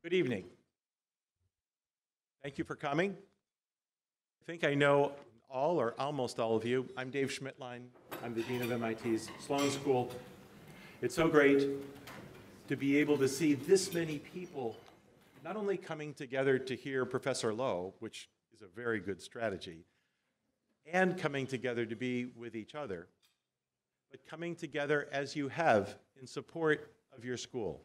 Good evening. Thank you for coming. I think I know all or almost all of you. I'm Dave Schmidtlein. I'm the Dean of MIT's Sloan School. It's so great to be able to see this many people not only coming together to hear Professor Lowe, which is a very good strategy, and coming together to be with each other, but coming together as you have in support of your school.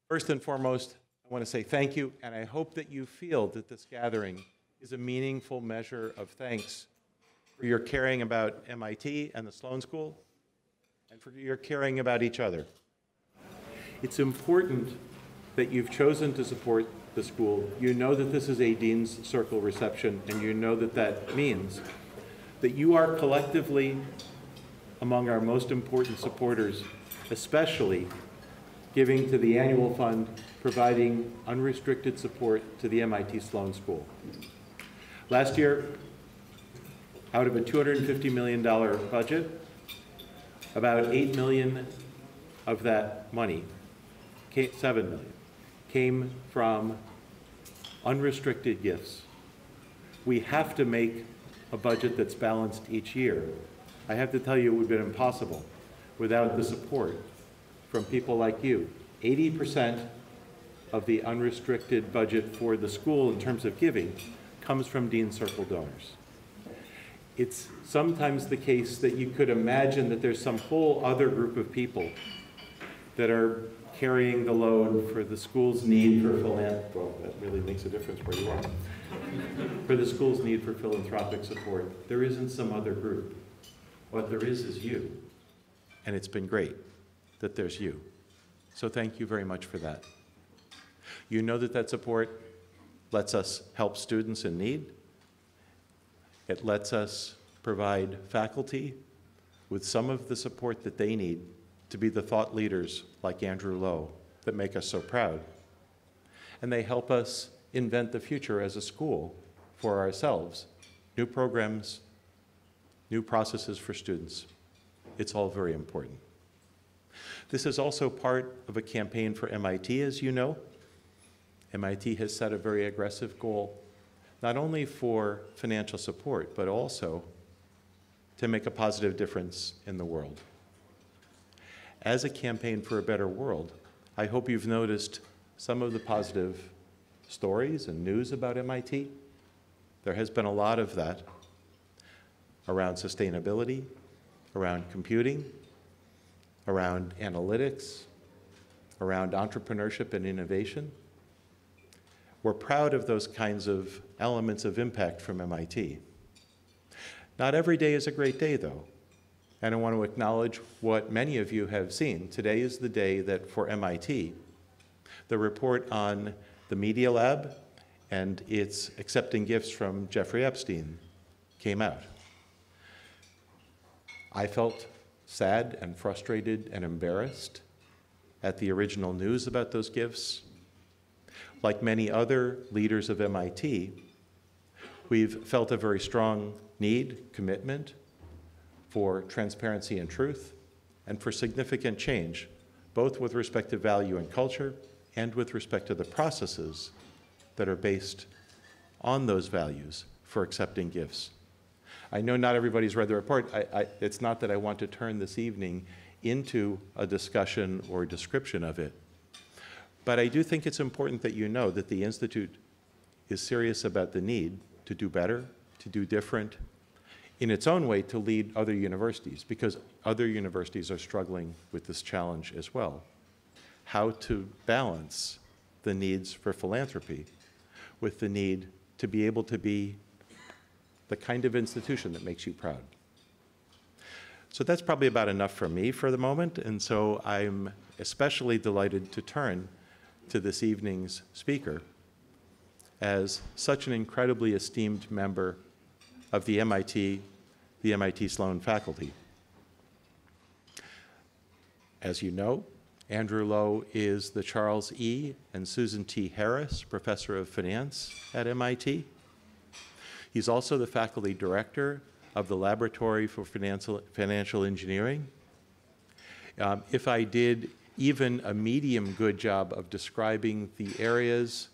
First and foremost, I want to say thank you, and I hope that you feel that this gathering is a meaningful measure of thanks for your caring about MIT and the Sloan School, and for your caring about each other. It's important that you've chosen to support the school. You know that this is a Dean's Circle reception, and you know that that means that you are collectively among our most important supporters, especially giving to the annual fund, providing unrestricted support to the MIT Sloan School. Last year, out of a $250 million budget, about $8 million of that money, $7 million, came from unrestricted gifts. We have to make a budget that's balanced each year. I have to tell you, it would have been impossible without the support from people like you. 80% of the unrestricted budget for the school in terms of giving comes from Dean's Circle donors. It's sometimes the case that you could imagine that there's some whole other group of people that are carrying the load for the school's need for philanthropy. Well, that really makes a difference where you are. For the school's need for philanthropic support. There isn't some other group. What there is you. And it's been great that there's you. So thank you very much for that. You know that that support lets us help students in need. It lets us provide faculty with some of the support that they need to be the thought leaders like Andrew Lowe that make us so proud. And they help us invent the future as a school for ourselves, new programs, new processes for students. It's all very important. This is also part of a campaign for MIT, as you know. MIT has set a very aggressive goal, not only for financial support, but also to make a positive difference in the world. As a campaign for a better world, I hope you've noticed some of the positive stories and news about MIT. There has been a lot of that around sustainability, around computing, around analytics, around entrepreneurship and innovation. We're proud of those kinds of elements of impact from MIT. Not every day is a great day, though. And I want to acknowledge what many of you have seen. Today is the day that for MIT, the report on the Media Lab and its accepting gifts from Jeffrey Epstein came out. I felt sad and frustrated and embarrassed at the original news about those gifts. Like many other leaders of MIT, we've felt a very strong need, commitment for transparency and truth, and for significant change, both with respect to value and culture, and with respect to the processes that are based on those values for accepting gifts. I know not everybody's read the report. It's not that I want to turn this evening into a discussion or description of it, but I do think it's important that you know that the Institute is serious about the need to do better, to do different, in its own way to lead other universities, because other universities are struggling with this challenge as well. How to balance the needs for philanthropy with the need to be able to be the kind of institution that makes you proud. So that's probably about enough for me for the moment, and so I'm especially delighted to turn to this evening's speaker as such an incredibly esteemed member of the MIT Sloan faculty. As you know, Andrew Lowe is the Charles E. and Susan T. Harris Professor of Finance at MIT. He's also the faculty director of the Laboratory for Financial Engineering. If I did even a medium good job of describing the areas,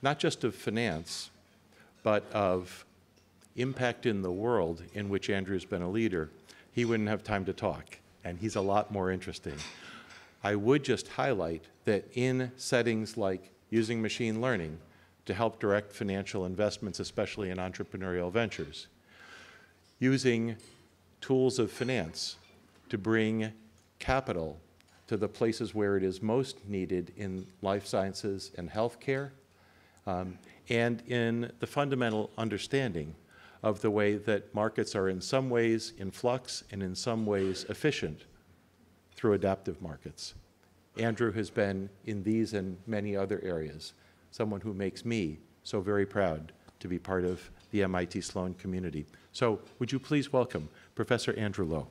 not just of finance, but of impact in the world in which Andrew's been a leader, he wouldn't have time to talk, and he's a lot more interesting. I would just highlight that in settings like using machine learning to help direct financial investments, especially in entrepreneurial ventures, using tools of finance to bring capital to the places where it is most needed in life sciences and healthcare, and in the fundamental understanding of the way that markets are in some ways in flux and in some ways efficient through adaptive markets. Andrew has been, in these and many other areas, someone who makes me so very proud to be part of the MIT Sloan community. So would you please welcome Professor Andrew Lo.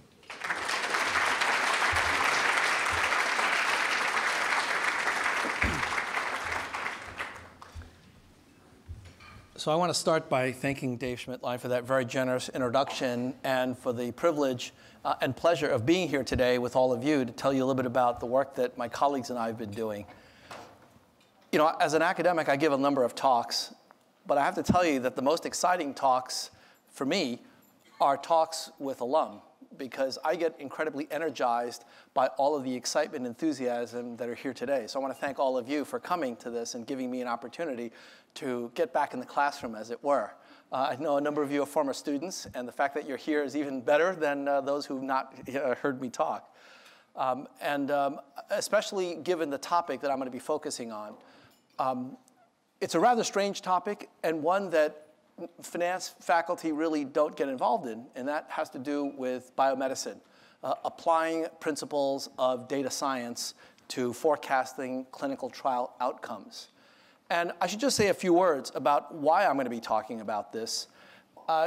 So I want to start by thanking Dave Schmidtlein for that very generous introduction and for the privilege and pleasure of being here today with all of you to tell you a little bit about the work that my colleagues and I have been doing. You know, as an academic, I give a number of talks, but I have to tell you that the most exciting talks for me are talks with alum, because I get incredibly energized by all of the excitement and enthusiasm that are here today. So I want to thank all of you for coming to this and giving me an opportunity to get back in the classroom, as it were. I know a number of you are former students, and the fact that you're here is even better than those who've not heard me talk. Especially given the topic that I'm going to be focusing on. It's a rather strange topic, and one that finance faculty really don't get involved in, and that has to do with biomedicine, applying principles of data science to forecasting clinical trial outcomes. And I should just say a few words about why I'm going to be talking about this,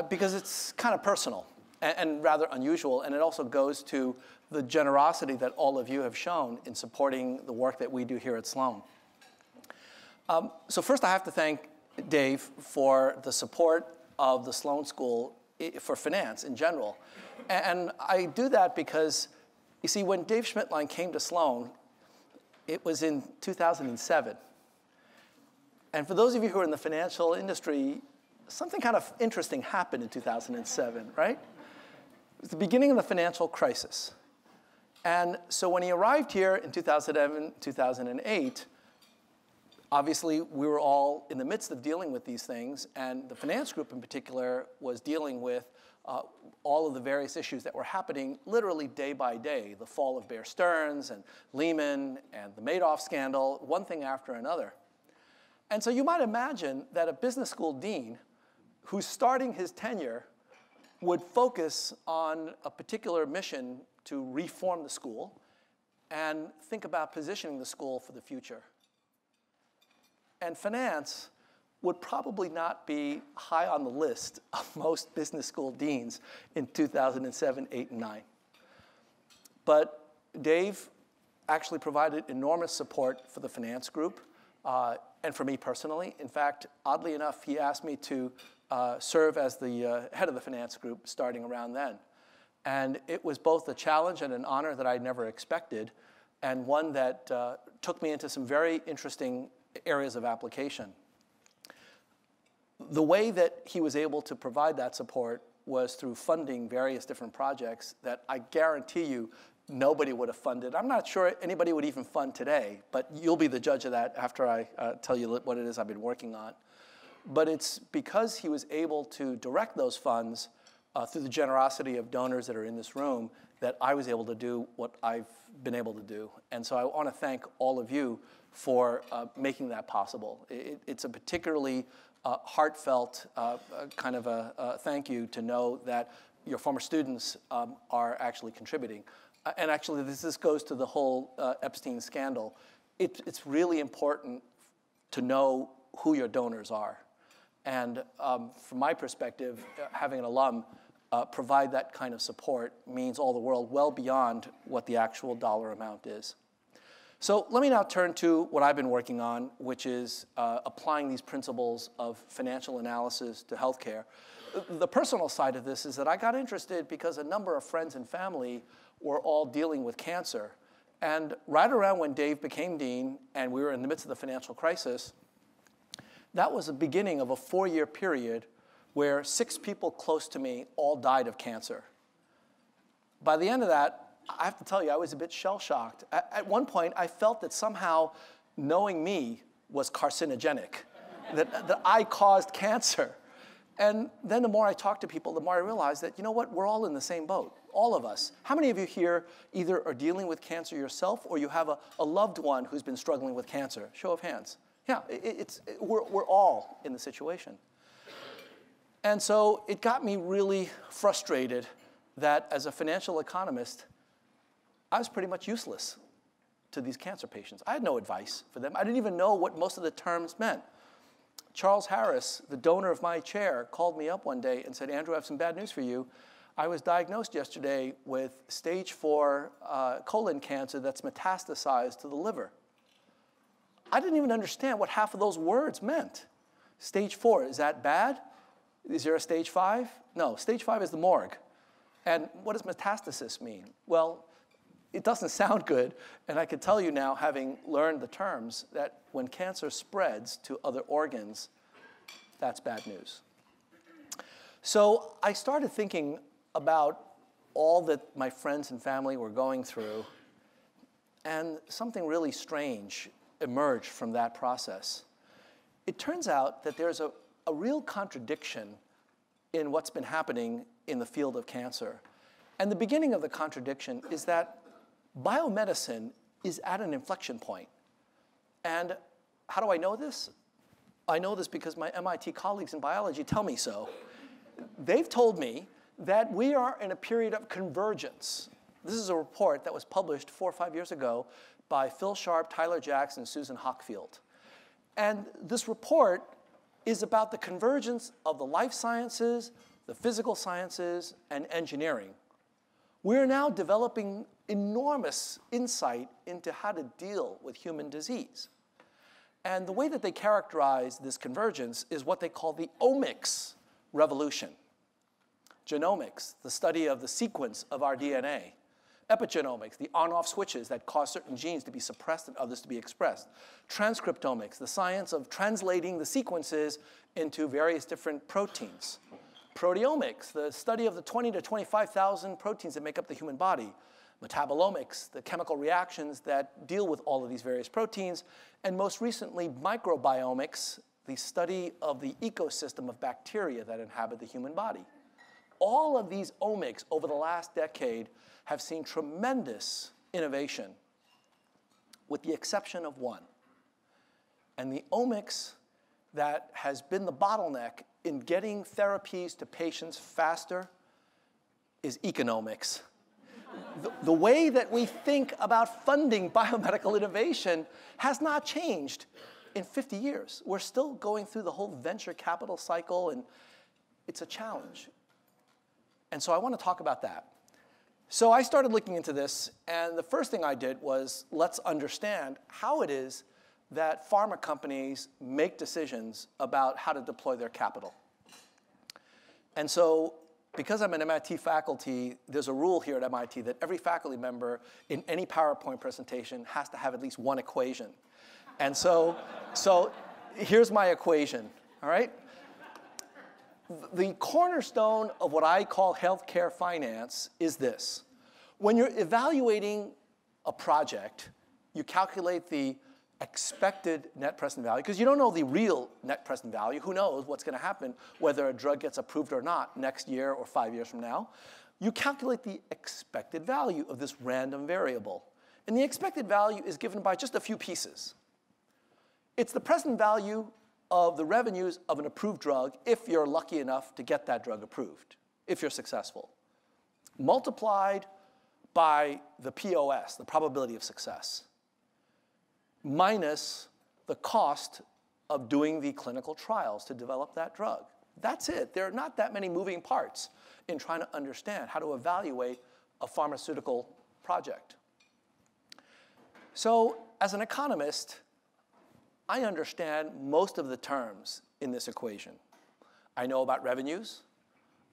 because it's kind of personal and rather unusual, and it also goes to the generosity that all of you have shown in supporting the work that we do here at Sloan. So first I have to thank Dave for the support of the Sloan School for finance in general. And I do that because, you see, when Dave Schmidtlein came to Sloan, it was in 2007. And for those of you who are in the financial industry, something kind of interesting happened in 2007, right? It was the beginning of the financial crisis. And so when he arrived here in 2007, 2008, obviously, we were all in the midst of dealing with these things, and the finance group in particular was dealing with all of the various issues that were happening literally day by day, the fall of Bear Stearns and Lehman and the Madoff scandal, one thing after another. And so you might imagine that a business school dean who's starting his tenure would focus on a particular mission to reform the school and think about positioning the school for the future. And finance would probably not be high on the list of most business school deans in 2007, 8, and 9. But Dave actually provided enormous support for the finance group and for me personally. In fact, oddly enough, he asked me to serve as the head of the finance group starting around then. And it was both a challenge and an honor that I never expected, and one that took me into some very interesting areas of application. The way that he was able to provide that support was through funding various different projects that I guarantee you nobody would have funded. I'm not sure anybody would even fund today, but you'll be the judge of that after I tell you what it is I've been working on. But it's because he was able to direct those funds through the generosity of donors that are in this room that I was able to do what I've been able to do. And so I want to thank all of you for making that possible. It's a particularly heartfelt kind of a thank you to know that your former students are actually contributing. And actually, this goes to the whole Epstein scandal. It's really important to know who your donors are. And from my perspective, having an alum provide that kind of support means all the world, well beyond what the actual dollar amount is. So let me now turn to what I've been working on, which is applying these principles of financial analysis to healthcare. The personal side of this is that I got interested because a number of friends and family were all dealing with cancer. And right around when Dave became dean and we were in the midst of the financial crisis, that was the beginning of a 4-year period where 6 people close to me all died of cancer. By the end of that, I have to tell you, I was a bit shell-shocked. At one point, I felt that somehow knowing me was carcinogenic, that I caused cancer. And then the more I talked to people, the more I realized that, you know what, we're all in the same boat, all of us. How many of you here either are dealing with cancer yourself or you have a loved one who's been struggling with cancer? Show of hands. Yeah, we're all in the situation. And so it got me really frustrated that as a financial economist, I was pretty much useless to these cancer patients. I had no advice for them. I didn't even know what most of the terms meant. Charles Harris, the donor of my chair, called me up one day and said, Andrew, I have some bad news for you. I was diagnosed yesterday with stage 4 colon cancer that's metastasized to the liver. I didn't even understand what half of those words meant. Stage 4, is that bad? Is there a stage 5? No, stage 5 is the morgue. And what does metastasis mean? Well, it doesn't sound good, and I can tell you now, having learned the terms, that when cancer spreads to other organs, that's bad news. So I started thinking about all that my friends and family were going through, and something really strange emerged from that process. It turns out that there's a real contradiction in what's been happening in the field of cancer. And the beginning of the contradiction is that biomedicine is at an inflection point. And how do I know this? I know this because my MIT colleagues in biology tell me so. They've told me that we are in a period of convergence. This is a report that was published 4 or 5 years ago by Phil Sharp, Tyler Jackson, and Susan Hockfield. And this report is about the convergence of the life sciences, the physical sciences, and engineering. We're now developing enormous insight into how to deal with human disease. And the way that they characterize this convergence is what they call the omics revolution. Genomics, the study of the sequence of our DNA. Epigenomics, the on-off switches that cause certain genes to be suppressed and others to be expressed. Transcriptomics, the science of translating the sequences into various different proteins. Proteomics, the study of the 20 to 25,000 proteins that make up the human body. Metabolomics, the chemical reactions that deal with all of these various proteins. And most recently, microbiomics, the study of the ecosystem of bacteria that inhabit the human body. All of these omics over the last decade have seen tremendous innovation, with the exception of one. And the omics that has been the bottleneck in getting therapies to patients faster is economics. The way that we think about funding biomedical innovation has not changed in 50 years. We're still going through the whole venture capital cycle, and it's a challenge. And so I want to talk about that. So I started looking into this, and the first thing I did was let's understand how it is that pharma companies make decisions about how to deploy their capital. And so because I'm an MIT faculty, there's a rule here at MIT that every faculty member in any PowerPoint presentation has to have at least one equation. And so here's my equation, all right? The cornerstone of what I call healthcare finance is this. When you're evaluating a project, you calculate the expected net present value, because you don't know the real net present value. Who knows what's going to happen, whether a drug gets approved or not next year or 5 years from now. You calculate the expected value of this random variable. And the expected value is given by just a few pieces. It's the present value of the revenues of an approved drug if you're lucky enough to get that drug approved, if you're successful, multiplied by the POS, the probability of success, minus the cost of doing the clinical trials to develop that drug. That's it. There are not that many moving parts in trying to understand how to evaluate a pharmaceutical project. So as an economist, I understand most of the terms in this equation. I know about revenues.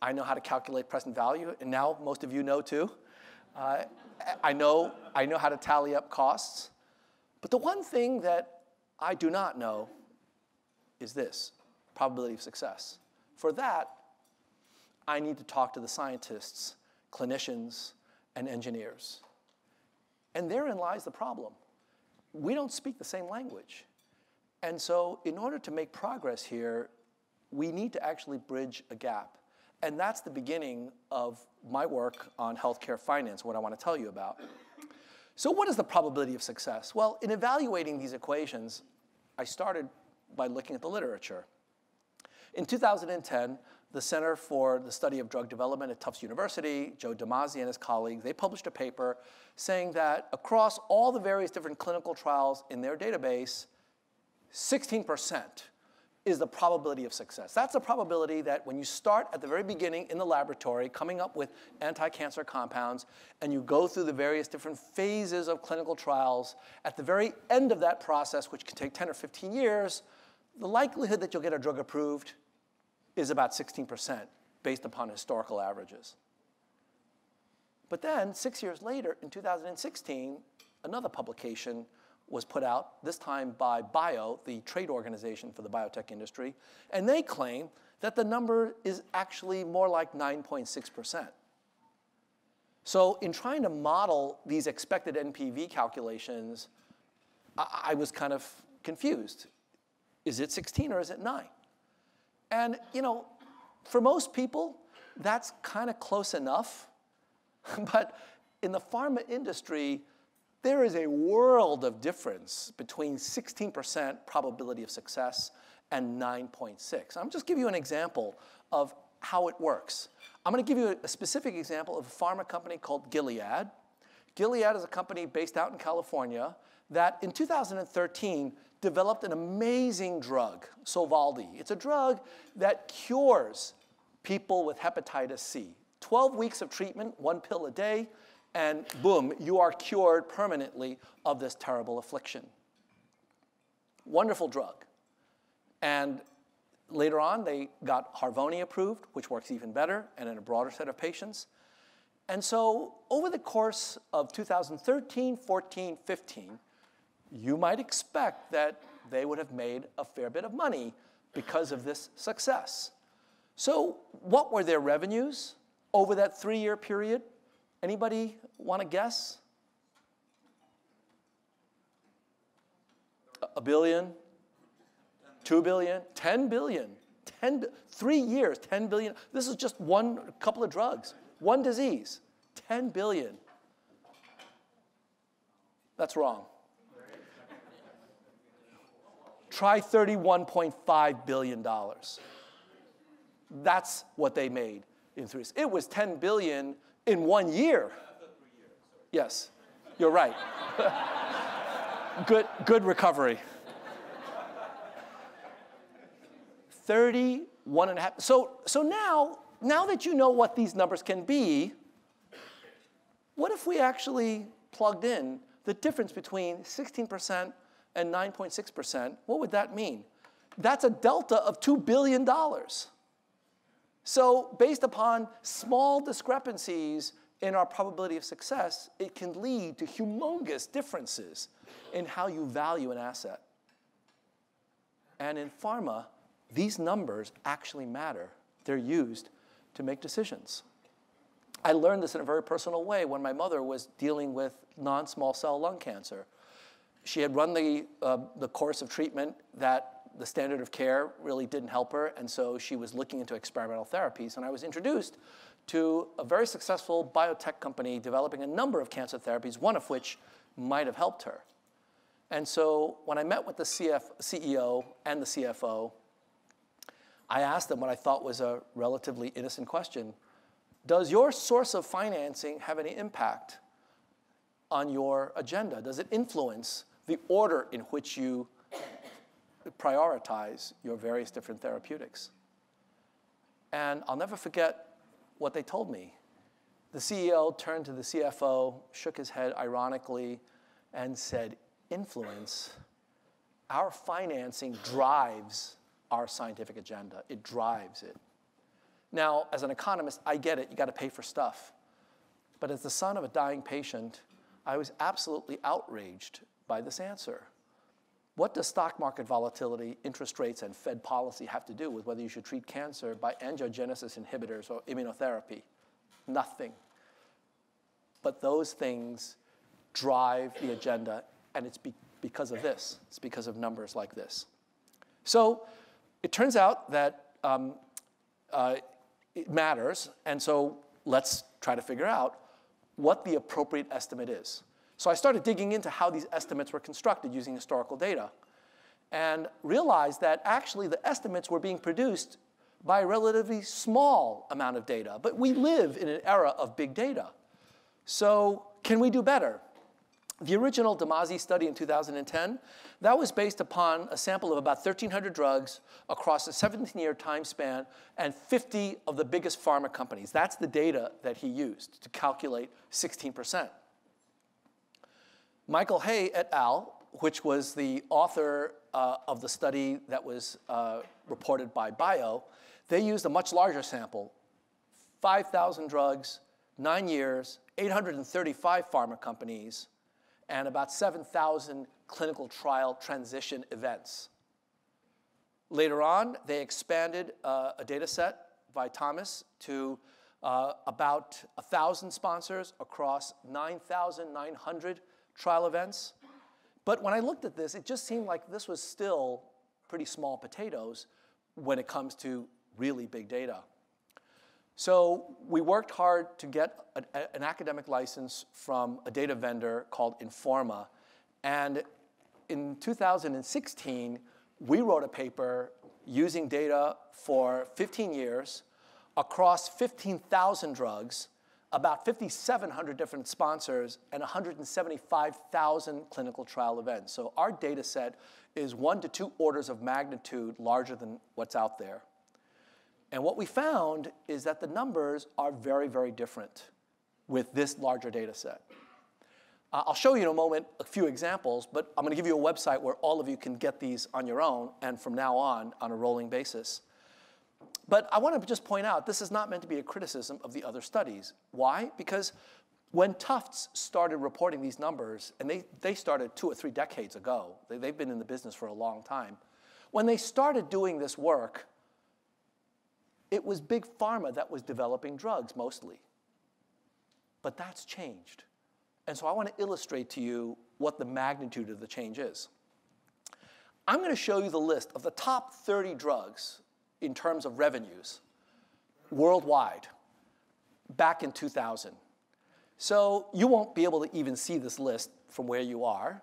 I know how to calculate present value, and now most of you know too. I know how to tally up costs. But the one thing that I do not know is this, probability of success. For that, I need to talk to the scientists, clinicians, and engineers. And therein lies the problem. We don't speak the same language. And so in order to make progress here, we need to actually bridge a gap. And that's the beginning of my work on healthcare finance, what I want to tell you about. So what is the probability of success? Well, in evaluating these equations, I started by looking at the literature. In 2010, the Center for the Study of Drug Development at Tufts University, Joe Damasi and his colleagues, they published a paper saying that across all the various different clinical trials in their database, 16% is the probability of success. That's the probability that when you start at the very beginning in the laboratory, coming up with anti-cancer compounds, and you go through the various different phases of clinical trials, at the very end of that process, which can take 10 or 15 years, the likelihood that you'll get a drug approved is about 16% based upon historical averages. But then 6 years later, in 2016, another publication was put out, this time by BIO, the trade organization for the biotech industry, and they claim that the number is actually more like 9.6%. So in trying to model these expected NPV calculations, I was kind of confused. Is it 16 or is it 9? And for most people, that's kind of close enough. But in the pharma industry, there is a world of difference between 16% probability of success and 9.6. I'm just give you an example of how it works. I'm going to give you a specific example of a pharma company called Gilead. Gilead is a company based out in California that in 2013 developed an amazing drug, Sovaldi. It's a drug that cures people with hepatitis C. 12 weeks of treatment, 1 pill a day, and boom, you are cured permanently of this terrible affliction. Wonderful drug. And later on, they got Harvoni approved, which works even better and in a broader set of patients. And so over the course of 2013, 14, 15, you might expect that they would have made a fair bit of money because of this success. So what were their revenues over that 3-year period? Anybody want to guess? $1 billion? $2 billion? $10 billion? 3 years, $10 billion. This is just one couple of drugs, one disease, $10 billion. That's wrong. Try $31.5 billion. That's what they made in 3 years. It was $10 billion in 1 year. Yes, you're right. Good recovery. 31.5. So now that you know what these numbers can be, what if we actually plugged in the difference between 16% and 9.6%? What would that mean? That's a delta of $2 billion. So based upon small discrepancies in our probability of success, it can lead to humongous differences in how you value an asset. And in pharma, these numbers actually matter. They're used to make decisions. I learned this in a very personal way when my mother was dealing with non-small cell lung cancer. She had run the course of treatment that the standard of care really didn't help her, and so she was looking into experimental therapies. And I was introduced to a very successful biotech company developing a number of cancer therapies, one of which might have helped her. And so when I met with the CEO and the CFO, I asked them what I thought was a relatively innocent question. Does your source of financing have any impact on your agenda? Does it influence the order in which you prioritize your various different therapeutics? And I'll never forget what they told me. The CEO turned to the CFO, shook his head ironically, and said, influence, our financing drives our scientific agenda. It drives it. Now, as an economist, I get it. You got to pay for stuff. But as the son of a dying patient, I was absolutely outraged by this answer. What does stock market volatility, interest rates, and Fed policy have to do with whether you should treat cancer by angiogenesis inhibitors or immunotherapy? Nothing. But those things drive the agenda, and it's because of this. It's because of numbers like this. So it turns out that it matters, and so let's try to figure out what the appropriate estimate is. So I started digging into how these estimates were constructed using historical data and realized that actually the estimates were being produced by a relatively small amount of data. But we live in an era of big data. So can we do better? The original Damasi study in 2010, that was based upon a sample of about 1,300 drugs across a 17-year time span and 50 of the biggest pharma companies. That's the data that he used to calculate 16%. Michael Hay et al., which was the author of the study that was reported by Bio, they used a much larger sample, 5,000 drugs, 9 years, 835 pharma companies, and about 7,000 clinical trial transition events. Later on, they expanded a data set by Thomas to about 1,000 sponsors across 9,900 trial events. But when I looked at this, it just seemed like this was still pretty small potatoes when it comes to really big data. So we worked hard to get an academic license from a data vendor called Informa. And in 2016, we wrote a paper using data for 15 years across 15,000 drugs, about 5,700 different sponsors, and 175,000 clinical trial events. So our data set is 1 to 2 orders of magnitude larger than what's out there. And what we found is that the numbers are very, very different with this larger data set. I'll show you in a moment a few examples, but I'm going to give you a website where all of you can get these on your own and from now on a rolling basis. But I want to just point out, this is not meant to be a criticism of the other studies. Why? Because when Tufts started reporting these numbers, and they started 2 or 3 decades ago, they've been in the business for a long time. When they started doing this work, it was big pharma that was developing drugs mostly. But that's changed. And so I want to illustrate to you what the magnitude of the change is. I'm going to show you the list of the top 30 drugs in terms of revenues worldwide back in 2000. So you won't be able to even see this list from where you are.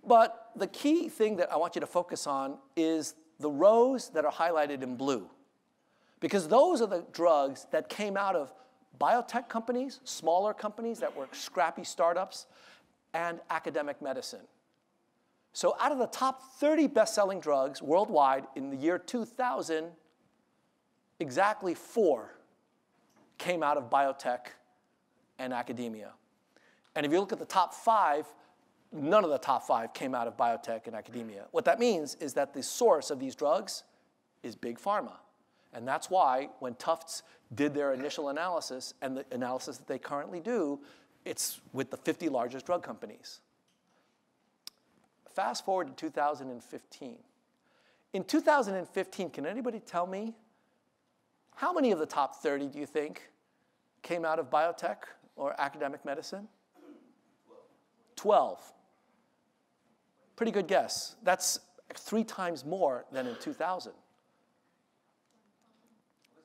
But the key thing that I want you to focus on is the rows that are highlighted in blue. Because those are the drugs that came out of biotech companies, smaller companies that were scrappy startups, and academic medicine. So out of the top 30 best-selling drugs worldwide in the year 2000, exactly 4 came out of biotech and academia. And if you look at the top 5, none of the top 5 came out of biotech and academia. What that means is that the source of these drugs is big pharma. And that's why when Tufts did their initial analysis and the analysis that they currently do, it's with the 50 largest drug companies. Fast forward to 2015. In 2015, can anybody tell me how many of the top 30 do you think came out of biotech or academic medicine? 12. Pretty good guess. That's 3 times more than in 2000.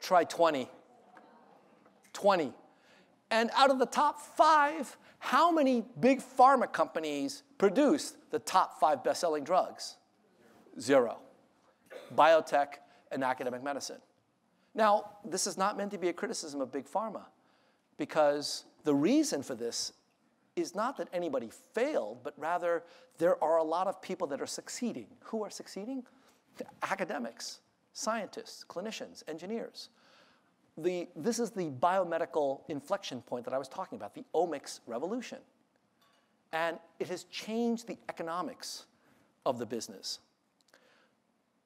Try 20. 20. And out of the top 5, how many big pharma companies produced the top 5 best-selling drugs? 0. Biotech and academic medicine. Now, this is not meant to be a criticism of big pharma, because the reason for this is not that anybody failed, but rather there are a lot of people that are succeeding. Who are succeeding? The academics, scientists, clinicians, engineers. This is the biomedical inflection point that I was talking about, the omics revolution. And it has changed the economics of the business.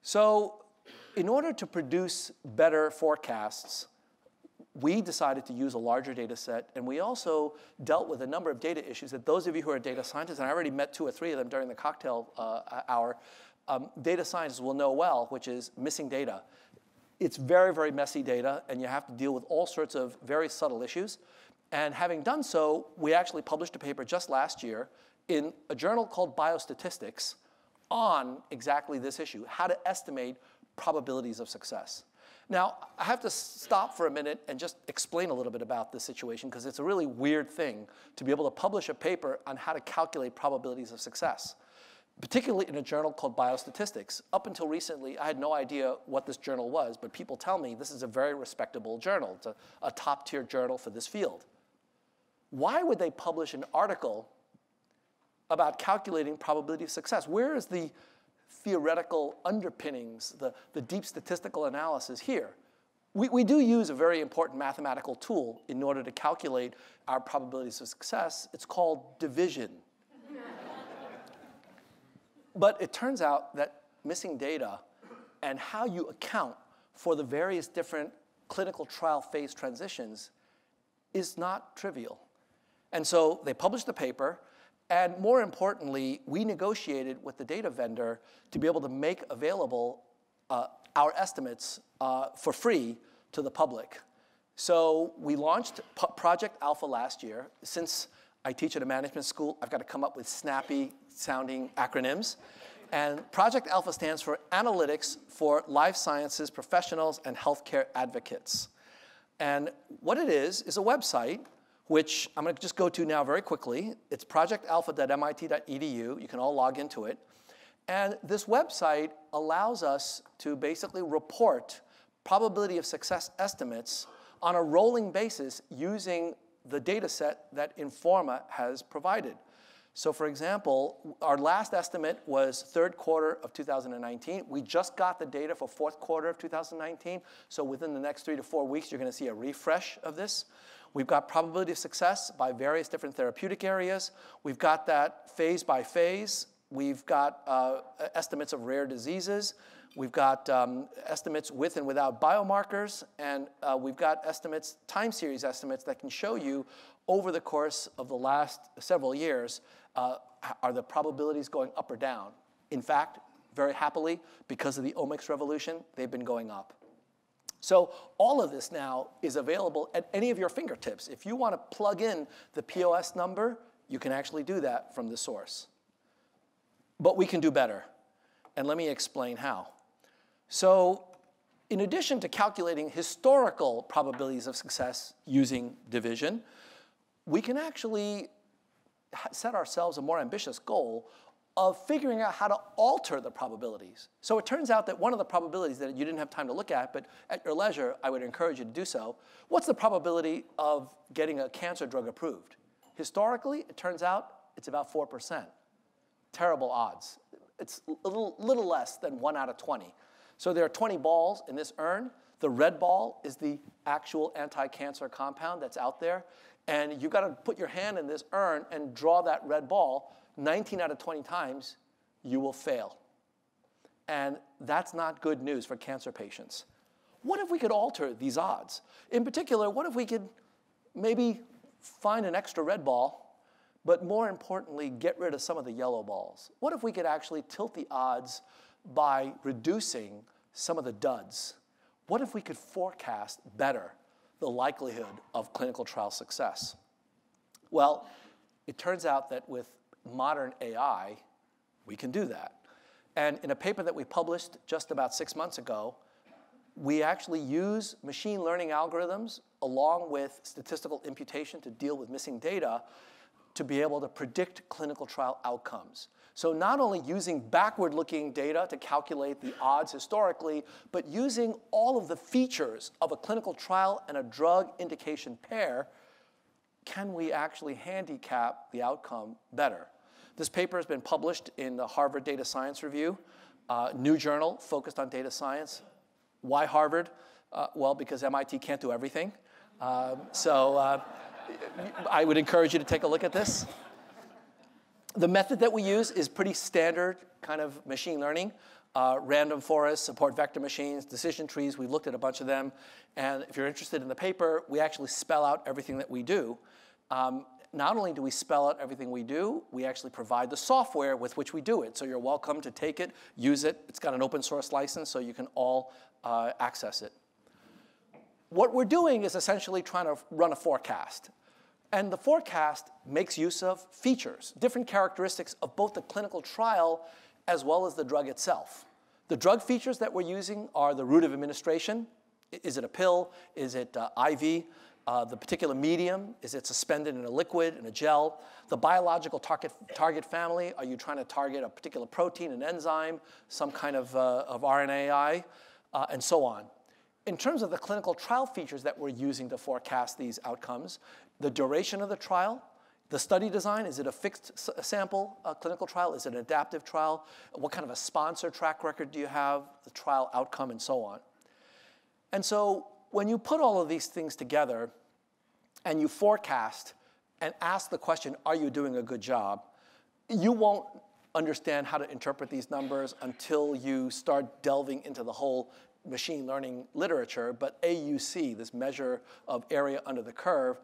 So in order to produce better forecasts, we decided to use a larger data set, and we also dealt with a number of data issues that those of you who are data scientists, and I already met 2 or 3 of them during the cocktail hour, data scientists will know well, which is missing data. It's very, very messy data, and you have to deal with all sorts of very subtle issues. And having done so, we actually published a paper just last year in a journal called Biostatistics on exactly this issue, how to estimate probabilities of success. Now, I have to stop for a minute and just explain a little bit about this situation, because it's a really weird thing to be able to publish a paper on how to calculate probabilities of success, particularly in a journal called Biostatistics. Up until recently, I had no idea what this journal was, but people tell me this is a very respectable journal. It's a top-tier journal for this field. Why would they publish an article about calculating probability of success? Where is the theoretical underpinnings, the deep statistical analysis here? We do use a very important mathematical tool in order to calculate our probabilities of success. It's called division. But it turns out that missing data and how you account for the various different clinical trial phase transitions is not trivial. And so they published the paper, and more importantly, we negotiated with the data vendor to be able to make available our estimates for free to the public. So we launched Project Alpha last year. Since I teach at a management school, I've got to come up with snappy-sounding acronyms. And Project Alpha stands for Analytics for Life Sciences Professionals and Healthcare Advocates. And what it is a website which I'm going to just go to now very quickly. It's projectalpha.mit.edu. You can all log into it. And this website allows us to basically report probability of success estimates on a rolling basis using the data set that Informa has provided. So for example, our last estimate was 3rd quarter of 2019. We just got the data for 4th quarter of 2019. So within the next 3 to 4 weeks, you're going to see a refresh of this. We've got probability of success by various different therapeutic areas. We've got that phase by phase. We've got estimates of rare diseases. We've got estimates with and without biomarkers. And we've got estimates, time series estimates, that can show you over the course of the last several years, are the probabilities going up or down? In fact, very happily, because of the omics revolution, they've been going up. So all of this now is available at any of your fingertips. If you want to plug in the POS number, you can actually do that from the source. But we can do better. And let me explain how. So in addition to calculating historical probabilities of success using division, we can actually set ourselves a more ambitious goal of figuring out how to alter the probabilities. So it turns out that one of the probabilities that you didn't have time to look at, but at your leisure, I would encourage you to do so. What's the probability of getting a cancer drug approved? Historically, it turns out it's about 4%. Terrible odds. It's a little less than 1 out of 20. So there are 20 balls in this urn. The red ball is the actual anti-cancer compound that's out there. And you've got to put your hand in this urn and draw that red ball. 19 out of 20 times, you will fail. And that's not good news for cancer patients. What if we could alter these odds? In particular, what if we could maybe find an extra red ball, but more importantly, get rid of some of the yellow balls? What if we could actually tilt the odds by reducing some of the duds? What if we could forecast better the likelihood of clinical trial success? Well, it turns out that with modern AI, we can do that. And in a paper that we published just about 6 months ago, we actually use machine learning algorithms along with statistical imputation to deal with missing data to be able to predict clinical trial outcomes. So not only using backward-looking data to calculate the odds historically, but using all of the features of a clinical trial and a drug indication pair, can we actually handicap the outcome better? This paper has been published in the Harvard Data Science Review, new journal focused on data science. Why Harvard? Well, because MIT can't do everything. I would encourage you to take a look at this. The method that we use is pretty standard kind of machine learning. random forests, support vector machines, decision trees. We've looked at a bunch of them. And if you're interested in the paper, we actually spell out everything that we do. Not only do we spell out everything we do, we actually provide the software with which we do it. So you're welcome to take it, use it. It's got an open source license, so you can all access it. What we're doing is essentially trying to run a forecast. And the forecast makes use of features, different characteristics of both the clinical trial as well as the drug itself. The drug features that we're using are the route of administration. Is it a pill? Is it IV? The particular medium, is it suspended in a liquid, in a gel? The biological target family, are you trying to target a particular protein, an enzyme, some kind of RNAi, and so on. In terms of the clinical trial features that we're using to forecast these outcomes, the duration of the trial, the study design, is it a fixed sample clinical trial? Is it an adaptive trial? What kind of a sponsor track record do you have? The trial outcome, and so on. And so when you put all of these things together and you forecast and ask the question, are you doing a good job? You won't understand how to interpret these numbers until you start delving into the whole machine learning literature. But AUC, this measure of area under the curve,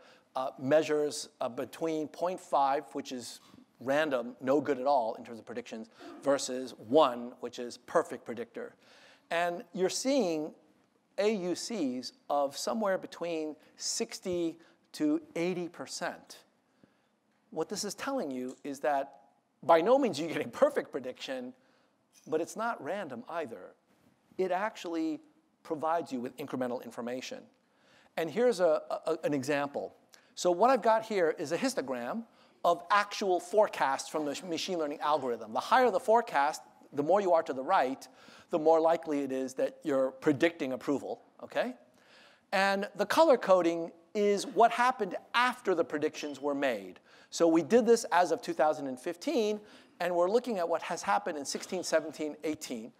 measures between 0.5, which is random, no good at all in terms of predictions, versus 1, which is perfect predictor. And you're seeing AUCs of somewhere between 60 to 80%. What this is telling you is that by no means are you getting perfect prediction, but it's not random either. It actually provides you with incremental information. And here's an example. So what I've got here is a histogram of actual forecasts from the machine learning algorithm. The higher the forecast, the more you are to the right, the more likely it is that you're predicting approval, okay? And the color coding is what happened after the predictions were made. So we did this as of 2015, and we're looking at what has happened in 16, 17, 18.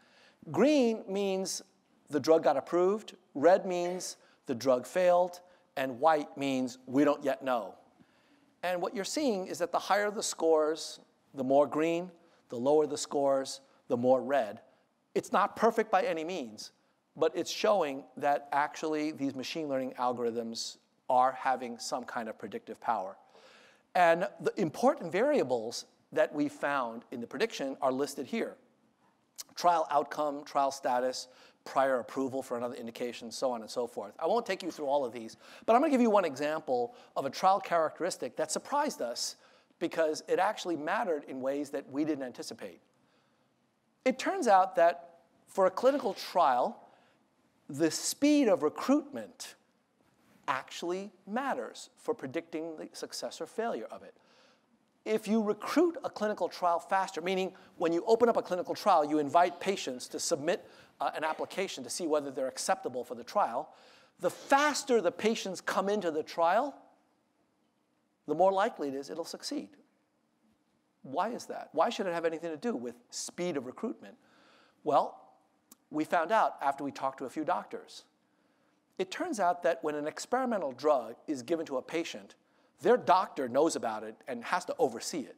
Green means the drug got approved, red means the drug failed, and white means we don't yet know. And what you're seeing is that the higher the scores, the more green, the lower the scores, the more red. It's not perfect by any means, but it's showing that actually these machine learning algorithms are having some kind of predictive power. And the important variables that we found in the prediction are listed here. Trial outcome, trial status, prior approval for another indication, so on and so forth. I won't take you through all of these, but I'm going to give you one example of a trial characteristic that surprised us because it actually mattered in ways that we didn't anticipate. It turns out that for a clinical trial, the speed of recruitment actually matters for predicting the success or failure of it. If you recruit a clinical trial faster, meaning when you open up a clinical trial, you invite patients to submit an application to see whether they're acceptable for the trial, the faster the patients come into the trial, the more likely it is it'll succeed. Why is that? Why should it have anything to do with speed of recruitment? Well, we found out after we talked to a few doctors. It turns out that when an experimental drug is given to a patient, their doctor knows about it and has to oversee it.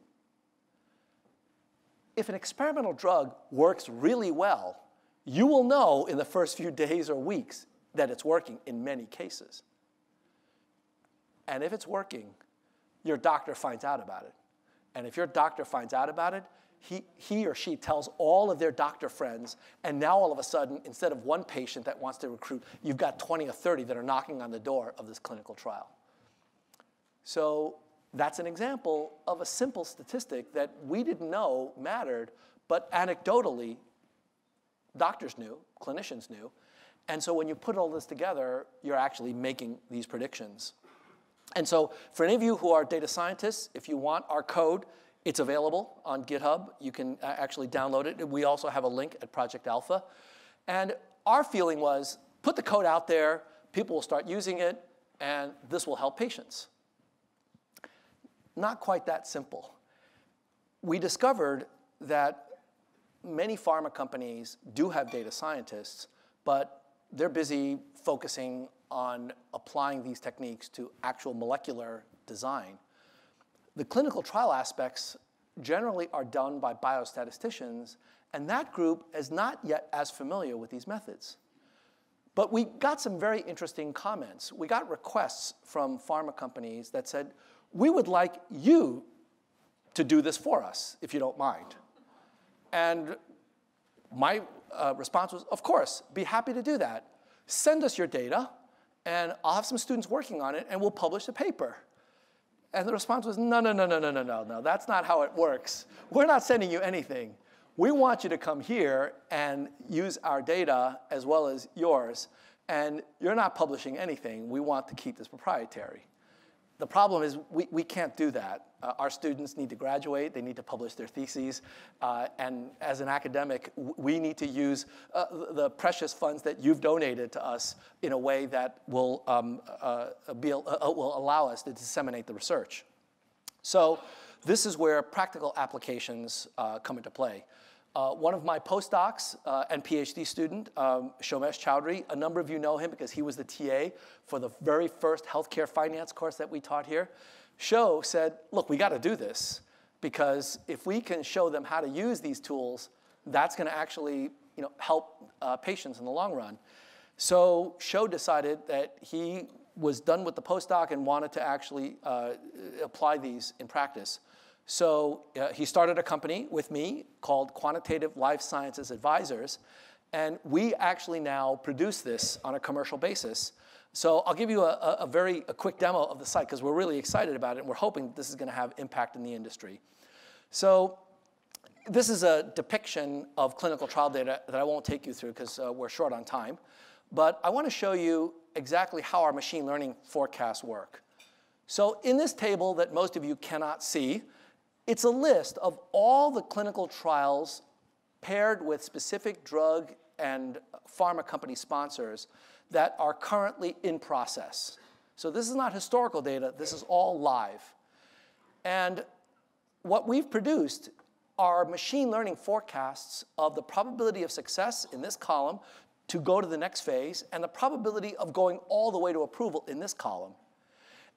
If an experimental drug works really well, you will know in the first few days or weeks that it's working in many cases. And if it's working, your doctor finds out about it. And if your doctor finds out about it, he or she tells all of their doctor friends, and now all of a sudden, instead of one patient that wants to recruit, you've got 20 or 30 that are knocking on the door of this clinical trial. So that's an example of a simple statistic that we didn't know mattered, but anecdotally, doctors knew, clinicians knew. And so when you put all this together, you're actually making these predictions. And so for any of you who are data scientists, if you want our code, it's available on GitHub. You can actually download it. We also have a link at Project Alpha. And our feeling was, put the code out there, people will start using it, and this will help patients. Not quite that simple. We discovered that many pharma companies do have data scientists, but they're busy focusing on applying these techniques to actual molecular design. The clinical trial aspects generally are done by biostatisticians, And that group is not yet as familiar with these methods. But we got some very interesting comments. We got requests from pharma companies that said, we would like you to do this for us, if you don't mind. And my response was, of course, be happy to do that. Send us your data, and I'll have some students working on it, and we'll publish a paper. And the response was, no, that's not how it works. We're not sending you anything. We want you to come here and use our data as well as yours, and you're not publishing anything. We want to keep this proprietary. The problem is we can't do that. Our students need to graduate. They need to publish their theses. And as an academic, we need to use the precious funds that you've donated to us in a way that will allow us to disseminate the research. So this is where practical applications come into play. One of my postdocs and PhD student, Shomesh Chowdhury, a number of you know him because he was the TA for the very first healthcare finance course that we taught here. Sho said, look, we got to do this because if we can show them how to use these tools, that's going to actually help patients in the long run. So Sho decided that he was done with the postdoc and wanted to actually apply these in practice. So he started a company with me called Quantitative Life Sciences Advisors, and we actually now produce this on a commercial basis. So I'll give you a quick demo of the site because we're really excited about it, and we're hoping this is going to have impact in the industry. So this is a depiction of clinical trial data that I won't take you through because we're short on time. But I want to show you exactly how our machine learning forecasts work. So in this table that most of you cannot see, it's a list of all the clinical trials paired with specific drug and pharma company sponsors that are currently in process. So this is not historical data. This is all live. And what we've produced are machine learning forecasts of the probability of success in this column to go to the next phase and the probability of going all the way to approval in this column.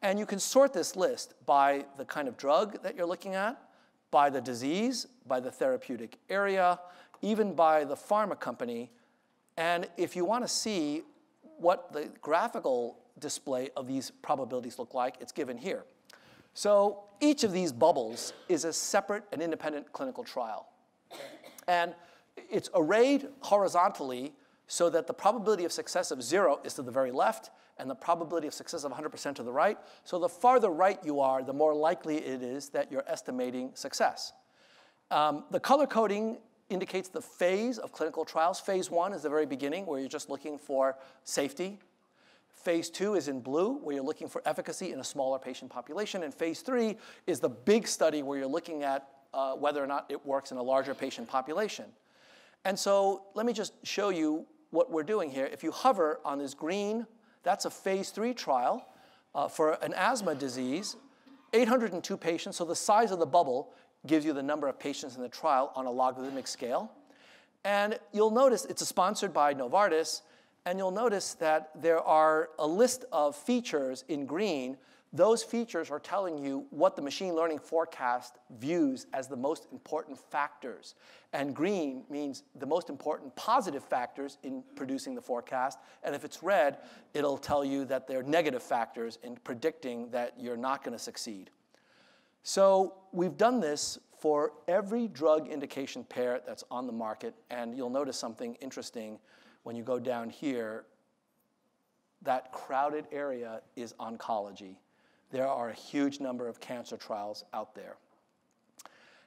And you can sort this list by the kind of drug that you're looking at, by the disease, by the therapeutic area, even by the pharma company. And if you want to see what the graphical display of these probabilities look like, it's given here. So each of these bubbles is a separate and independent clinical trial. And it's arrayed horizontally so that the probability of success of 0 is to the very left, and the probability of success of 100% to the right. So the farther right you are, the more likely it is that you're estimating success. The color coding indicates the phase of clinical trials. Phase 1 is the very beginning, where you're just looking for safety. Phase 2 is in blue, where you're looking for efficacy in a smaller patient population. And phase 3 is the big study, where you're looking at whether or not it works in a larger patient population. And so let me just show you what we're doing here. If you hover on this green, that's a phase 3 trial for an asthma disease, 802 patients. So the size of the bubble gives you the number of patients in the trial on a logarithmic scale. And you'll notice it's sponsored by Novartis. And you'll notice that there are a list of features in green. Those features are telling you what the machine learning forecast views as the most important factors. And green means the most important positive factors in producing the forecast. And if it's red, it'll tell you that they're negative factors in predicting that you're not going to succeed. So we've done this for every drug indication pair that's on the market. And you'll notice something interesting when you go down here. That crowded area is oncology. There are a huge number of cancer trials out there.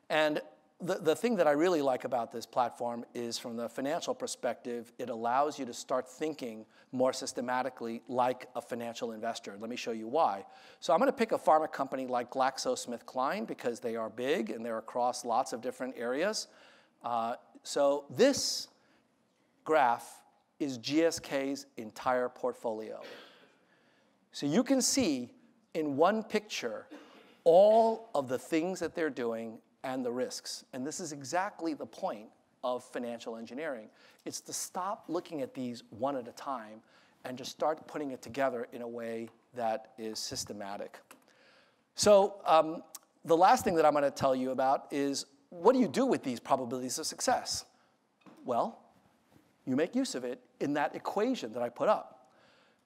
And the thing that I really like about this platform is from the financial perspective, it allows you to start thinking more systematically like a financial investor. Let me show you why. So I'm going to pick a pharma company like GlaxoSmithKline because they are big and they're across lots of different areas. So this graph is GSK's entire portfolio. So you can see in one picture all of the things that they're doing and the risks. And this is exactly the point of financial engineering. It's to stop looking at these one at a time and just start putting it together in a way that is systematic. So the last thing that I'm going to tell you about is what do you do with these probabilities of success? Well, you make use of it in that equation that I put up.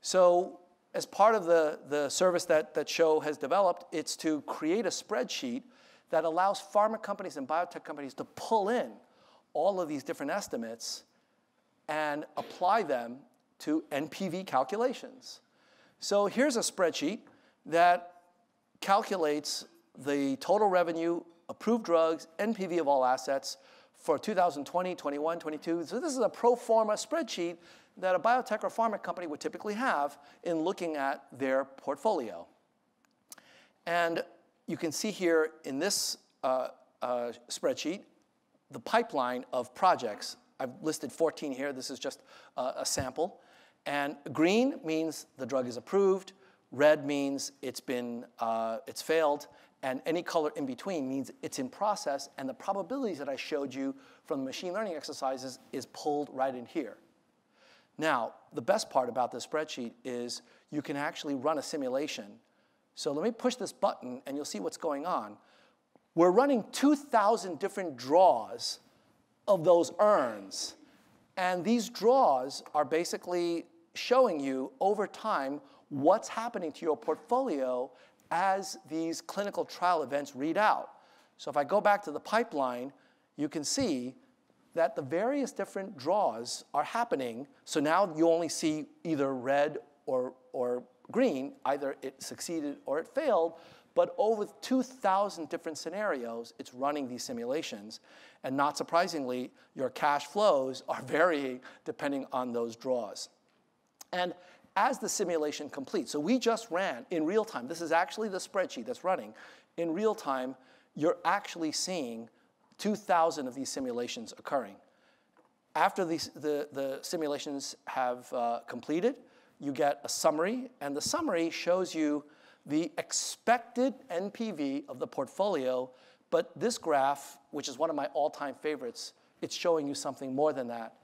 So as part of the service that Show has developed, it's to create a spreadsheet that allows pharma companies and biotech companies to pull in all of these different estimates and apply them to NPV calculations. So here's a spreadsheet that calculates the total revenue, approved drugs, NPV of all assets for 2020, 21, 22. So this is a pro forma spreadsheet that a biotech or pharma company would typically have in looking at their portfolio. And you can see here in this spreadsheet the pipeline of projects. I've listed 14 here. This is just a sample. And green means the drug is approved. Red means it's failed. And any color in between means it's in process. And the probabilities that I showed you from the machine learning exercises is pulled right in here. Now, the best part about this spreadsheet is you can actually run a simulation. So let me push this button, and you'll see what's going on. We're running 2,000 different draws of those urns. And these draws are basically showing you over time what's happening to your portfolio as these clinical trial events read out. So if I go back to the pipeline, you can see that the various different draws are happening. So now you only see either red or green, either it succeeded or it failed. But over 2,000 different scenarios, it's running these simulations. And not surprisingly, your cash flows are varying depending on those draws. And as the simulation completes, so we just ran in real time. This is actually the spreadsheet that's running. In real time, you're actually seeing 2,000 of these simulations occurring. After the simulations have completed, you get a summary. And the summary shows you the expected NPV of the portfolio. But this graph, which is one of my all-time favorites, it's showing you something more than that.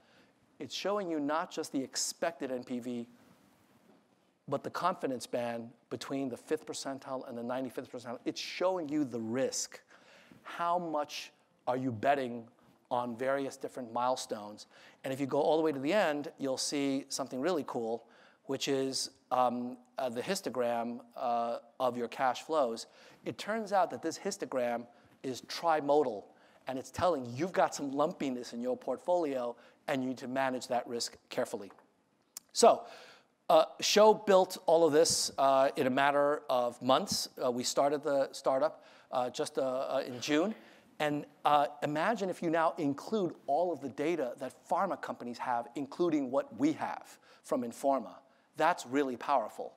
It's showing you not just the expected NPV, but the confidence band between the 5th percentile and the 95th percentile. It's showing you the risk. How much are you betting on various different milestones? And if you go all the way to the end, you'll see something really cool, which is the histogram of your cash flows. It turns out that this histogram is trimodal, and it's telling you've got some lumpiness in your portfolio, and you need to manage that risk carefully. So Show built all of this in a matter of months. We started the startup just in June. And imagine if you now include all of the data that pharma companies have, including what we have from Informa. That's really powerful.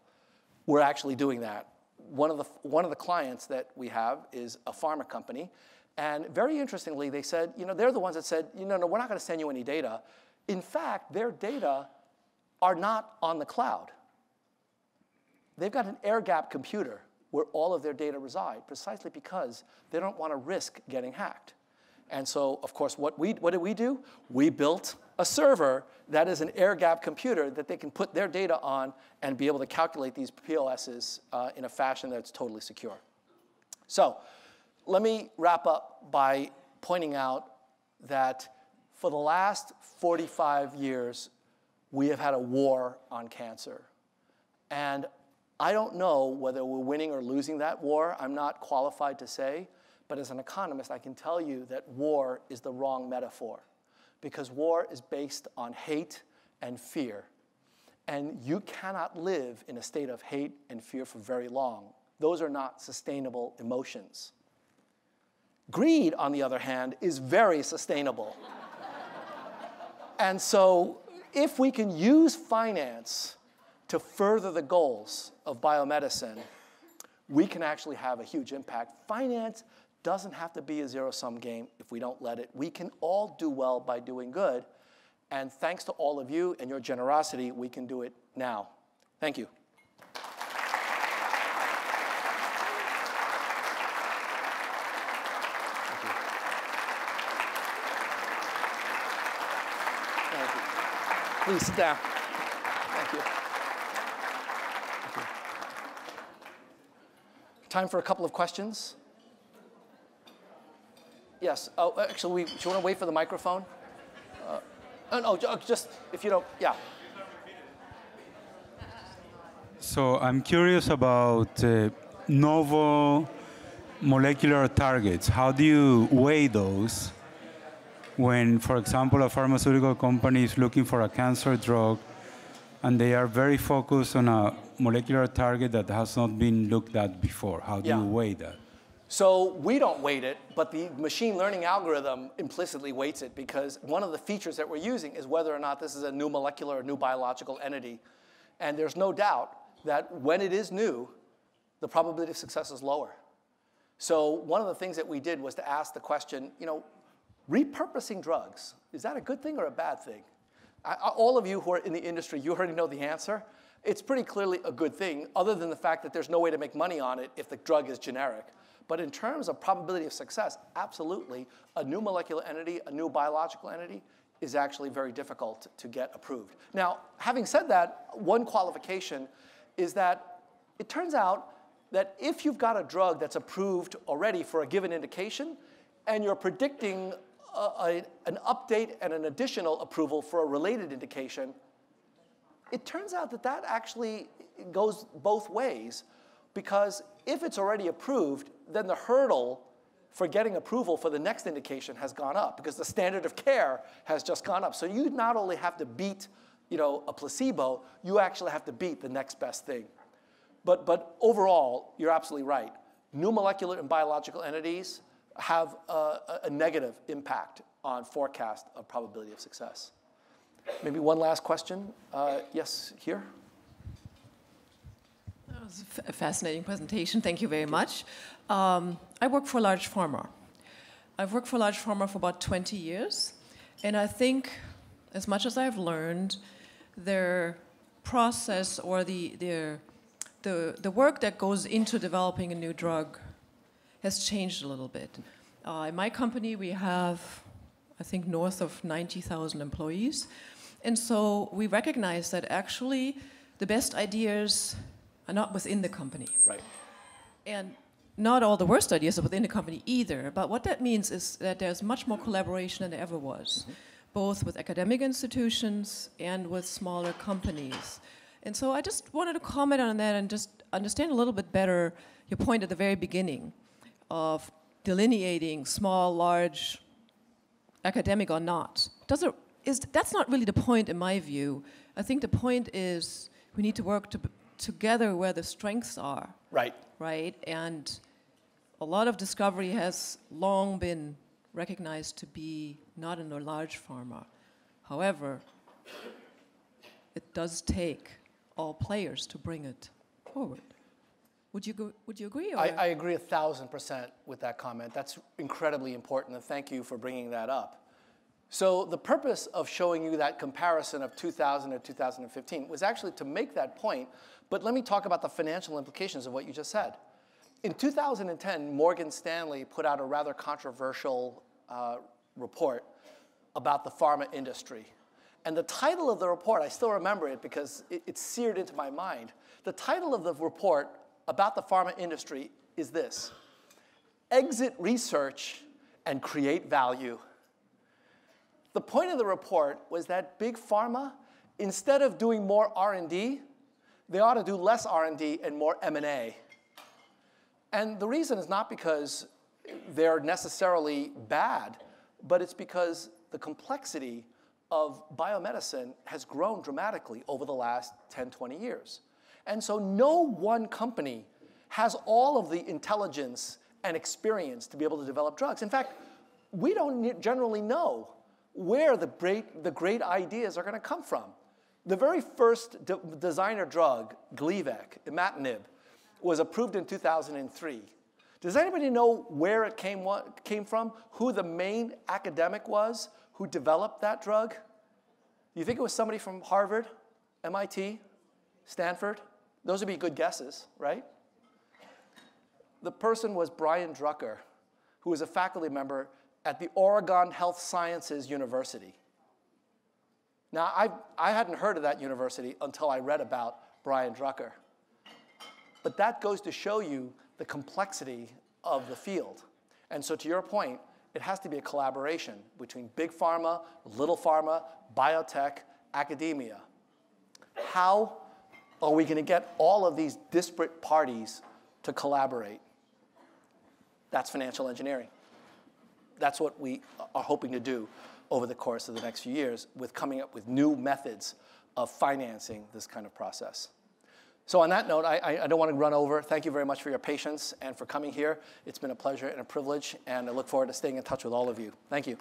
We're actually doing that. One of the clients that we have is a pharma company. And very interestingly, they said, they're the ones that said, no, we're not going to send you any data. In fact, their data are not on the cloud. They've got an air-gapped computer where all of their data reside, precisely because they don't want to risk getting hacked. And so, of course, what did we do? We built a server that is an air-gapped computer that they can put their data on and be able to calculate these POSs in a fashion that's totally secure. So let me wrap up by pointing out that for the last 45 years, we have had a war on cancer. And I don't know whether we're winning or losing that war. I'm not qualified to say. But as an economist, I can tell you that war is the wrong metaphor, because war is based on hate and fear. And you cannot live in a state of hate and fear for very long. Those are not sustainable emotions. Greed, on the other hand, is very sustainable. And so if we can use finance to further the goals of biomedicine, we can actually have a huge impact. Finance doesn't have to be a zero-sum game if we don't let it. We can all do well by doing good. And thanks to all of you and your generosity, we can do it now. Thank you. Please sit down. Thank you. Thank you. Time for a couple of questions. Yes. Oh, actually, do you want to wait for the microphone? No, just if you don't, yeah. So I'm curious about novel molecular targets. How do you weigh those when, for example, a pharmaceutical company is looking for a cancer drug and they are very focused on a molecular target that has not been looked at before? How do you weigh that? So we don't weight it, but the machine learning algorithm implicitly weights it, because one of the features that we're using is whether or not this is a new molecular or new biological entity. And there's no doubt that when it is new, the probability of success is lower. So one of the things that we did was to ask the question, repurposing drugs, is that a good thing or a bad thing? All of you who are in the industry, you already know the answer. It's pretty clearly a good thing, other than the fact that there's no way to make money on it if the drug is generic. But in terms of probability of success, absolutely, a new molecular entity, a new biological entity, is actually very difficult to get approved. Now, having said that, one qualification is that it turns out that if you've got a drug that's approved already for a given indication, and you're predicting an update and an additional approval for a related indication, it turns out that that actually goes both ways. Because if it's already approved, then the hurdle for getting approval for the next indication has gone up, because the standard of care has just gone up. So you not only have to beat a placebo, you actually have to beat the next best thing. But overall, you're absolutely right. New molecular and biological entities have a negative impact on forecast of probability of success. Maybe one last question. Yes, here. That was a fascinating presentation. Thank you very much. I work for large pharma. I've worked for large pharma for about 20 years. And I think, as much as I've learned, their process or the work that goes into developing a new drug has changed a little bit. In my company, we have, I think, north of 90,000 employees. And so we recognize that actually the best ideas are not within the company. Right. And not all the worst ideas are within the company either. But what that means is that there's much more collaboration than there ever was, both with academic institutions and with smaller companies. And so I just wanted to comment on that and just understand a little bit better your point at the very beginning of delineating small, large, academic or not. That's not really the point in my view. I think the point is we need to work together where the strengths are. Right. Right? And a lot of discovery has long been recognized to be not in a large pharma. However, it does take all players to bring it forward. Would you agree? Or? I agree 1,000% with that comment. That's incredibly important, and thank you for bringing that up. So the purpose of showing you that comparison of 2000 to 2015 was actually to make that point, but let me talk about the financial implications of what you just said. In 2010, Morgan Stanley put out a rather controversial report about the pharma industry. And the title of the report, I still remember it because it's seared into my mind. The title of the report about the pharma industry is this: Exit Research and Create Value. The point of the report was that big pharma, instead of doing more R&D, they ought to do less R&D and more M&A. And the reason is not because they're necessarily bad, but it's because the complexity of biomedicine has grown dramatically over the last 10, 20 years. And so no one company has all of the intelligence and experience to be able to develop drugs. In fact, we don't generally know where the great ideas are going to come from. The very first designer drug, Gleevec, imatinib, was approved in 2003. Does anybody know where it came from? Who the main academic was who developed that drug? Do you think it was somebody from Harvard, MIT, Stanford? Those would be good guesses, right? The person was Brian Drucker, who was a faculty member at the Oregon Health Sciences University. Now, I hadn't heard of that university until I read about Brian Drucker. But that goes to show you the complexity of the field. And so to your point, It has to be a collaboration between big pharma, little pharma, biotech, academia. How are we going to get all of these disparate parties to collaborate? That's financial engineering. That's what we are hoping to do over the course of the next few years with coming up with new methods of financing this kind of process. So on that note, I don't want to run over. Thank you very much for your patience and for coming here. It's been a pleasure and a privilege, and I look forward to staying in touch with all of you. Thank you.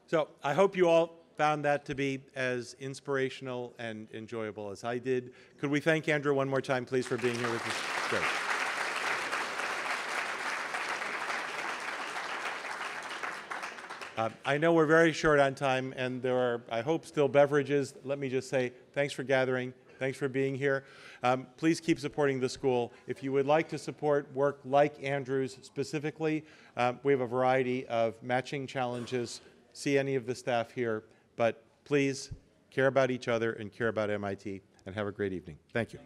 So I hope you all found that to be as inspirational and enjoyable as I did. Could we thank Andrew one more time, please, for being here with us? Great. I know we're very short on time, and there are, I hope, still beverages. Let me just say thanks for gathering. Thanks for being here. Please keep supporting the school. If you would like to support work like Andrew's specifically, we have a variety of matching challenges. See any of the staff here. But please care about each other and care about MIT, and have a great evening. Thank you.